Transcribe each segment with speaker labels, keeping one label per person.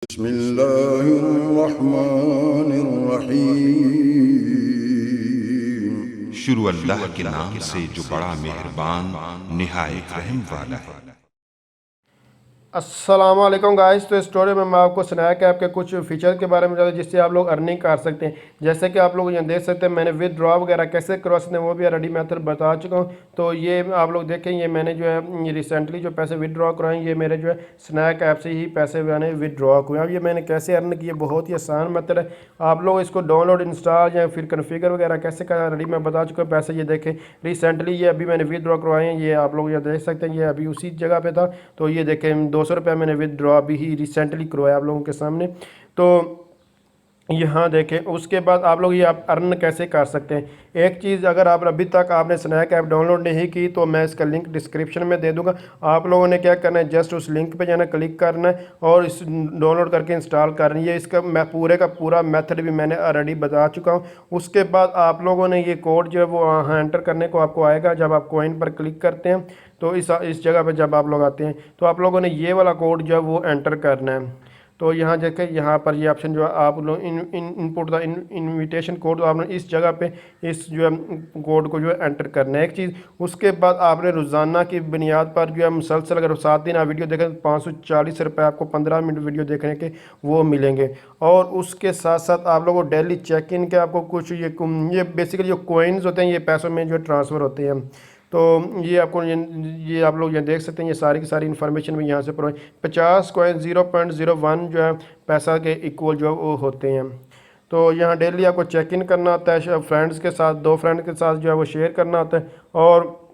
Speaker 1: बिस्मिल्लाहिर्रहमानिर्रहीम। शुरू अल्लाह के नाम से जो बड़ा मेहरबान निहायत रहम वाला है।
Speaker 2: अस्सलामुअलैकुम गाइस। तो इस स्टोरी में मैं आपको स्नैक ऐप के कुछ फीचर के बारे में बताऊँ जिससे आप लोग अर्निंग कर सकते हैं। जैसे कि आप लोग यहाँ देख सकते हैं मैंने विदड्रॉ वगैरह कैसे करवा सकते हैं वो भी रेडी मेथड बता चुका हूँ। तो ये आप लोग देखें, ये मैंने जो है ये रिसेंटली जो पैसे विदड्रॉ करवाए ये मेरे जो है स्नैक ऐप से ही पैसे मैंने विदड्रॉ हुए। अब ये मैंने कैसे अर्न किए, बहुत ही आसान मेथड है। आप लोग इसको डाउनलोड इंस्टॉल या फिर कन्फिगर वगैरह कैसे करना रेडी मैं बता चुका हूँ। पैसे ये देखें रिसेंटली ये अभी मैंने विदड्रॉ करवाए हैं, ये आप लोग यहाँ देख सकते हैं, ये अभी उसी जगह पे था। तो ये देखें 200 रुपये मैंने विदड्रॉ अभी ही रिसेंटली करवाया आप लोगों के सामने। तो यहाँ देखें, उसके बाद आप लोग ये आप अर्न कैसे कर सकते हैं। एक चीज़, अगर आप अभी तक आपने स्नैक ऐप डाउनलोड नहीं की तो मैं इसका लिंक डिस्क्रिप्शन में दे दूंगा। आप लोगों ने क्या करना है, जस्ट उस लिंक पे जाना, क्लिक करना है और इस डाउनलोड करके इंस्टॉल करनी है। इसका मैं पूरे का पूरा मेथड भी मैंने ऑलरेडी बता चुका हूँ। उसके बाद आप लोगों ने ये कोड जो है वो वहाँ एंटर करने को आपको आएगा। जब आप कॉइन पर क्लिक करते हैं तो इस जगह पर जब आप लोग आते हैं तो आप लोगों ने ये वाला कोड जो है वो एंटर करना है। तो यहाँ देखें, यहाँ पर ये ऑप्शन जो है आप लोग इनपुट द इनविटेशन कोड, तो आपने इस जगह पे इस जो है कोड को जो है एंटर करना है। एक चीज़, उसके बाद आपने रोज़ाना की बुनियाद पर जो है मुसलसल अगर 7 दिन आप वीडियो देखें तो 540 रुपये आपको 15 मिनट वीडियो देखने के वो मिलेंगे। और उसके साथ साथ आप लोगों को डेली चेक इन के आपको कुछ ये बेसिकली जो कोइंस होते हैं ये पैसों में जो ट्रांसफ़र होते हैं। तो ये आपको ये आप लोग यहाँ देख सकते हैं, ये सारी की सारी इन्फॉर्मेशन में यहाँ से प्रोवाइड 50 कॉइन 0.01 जो है पैसा के इक्वल जो है वो होते हैं। तो यहाँ डेली आपको चेक इन करना होता है, फ्रेंड्स के साथ 2 फ्रेंड के साथ जो है वो शेयर करना होता है। और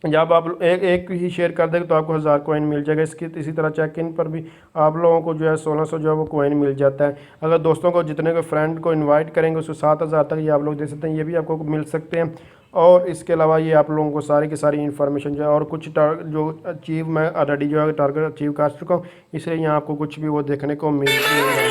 Speaker 2: जब आप एक ही शेयर कर देंगे तो आपको 1000 कॉइन मिल जाएगा। इसी तरह चेक इन पर भी आप लोगों को जो है 1600 जो है वो कॉइन मिल जाता है। अगर दोस्तों को जितने को फ्रेंड को इनवाइट करेंगे उसको 7000 तक ये आप लोग दे सकते हैं, ये भी आपको मिल सकते हैं। और इसके अलावा ये आप लोगों को सारी की सारी इन्फॉर्मेशन जो है और कुछ जो अचीव मैं ऑलरेडी जो है टारगेट अचीव कर चुका हूँ, इसलिए यहाँ आपको कुछ भी वो देखने को मिल जाएगा।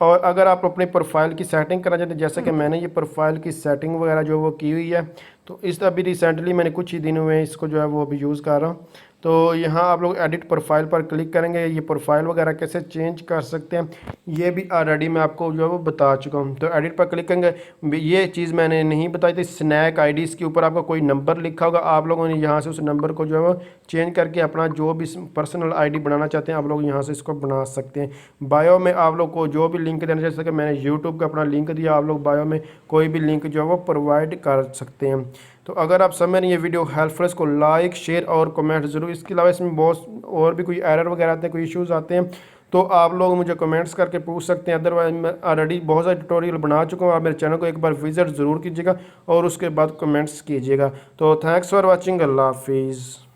Speaker 2: और अगर आप अपनी प्रोफाइल की सेटिंग करना चाहते हैं, जैसे कि मैंने ये प्रोफाइल की सेटिंग वगैरह जो वो की हुई है, तो इस अभी रिसेंटली मैंने कुछ ही दिन हुए हैं इसको जो है वो अभी यूज़ कर रहा हूँ। तो यहाँ आप लोग एडिट प्रोफाइल पर क्लिक करेंगे, ये प्रोफाइल वगैरह कैसे चेंज कर सकते हैं ये भी ऑलरेडी मैं आपको जो है वो बता चुका हूँ। तो एडिट पर क्लिक करेंगे, ये चीज़ मैंने नहीं बताई थी, स्नैक आईडी इसके ऊपर आपका कोई नंबर लिखा होगा, आप लोगों ने यहाँ से उस नंबर को जो है वो चेंज करके अपना जो भी पर्सनल आईडी बनाना चाहते हैं आप लोग यहाँ से इसको बना सकते हैं। बायो में आप लोग को जो भी लिंक देना, जैसे कि मैंने यूट्यूब का अपना लिंक दिया, आप लोग बायो में कोई भी लिंक जो है वो प्रोवाइड कर सकते हैं। तो अगर आप समझ रहे हैं ये वीडियो हेल्पफुल है, इसको लाइक शेयर और कमेंट ज़रूर। इसके अलावा इसमें बहुत और भी कोई एरर वगैरह आते हैं, कोई इश्यूज़ आते हैं तो आप लोग मुझे कमेंट्स करके पूछ सकते हैं। अदरवाइज मैं ऑलरेडी बहुत सारे ट्यूटोरियल बना चुका हूँ, आप मेरे चैनल को एक बार विजिट ज़रूर कीजिएगा और उसके बाद कमेंट्स कीजिएगा। तो थैंक्स फॉर वॉचिंग, अल्लाह हाफिज़।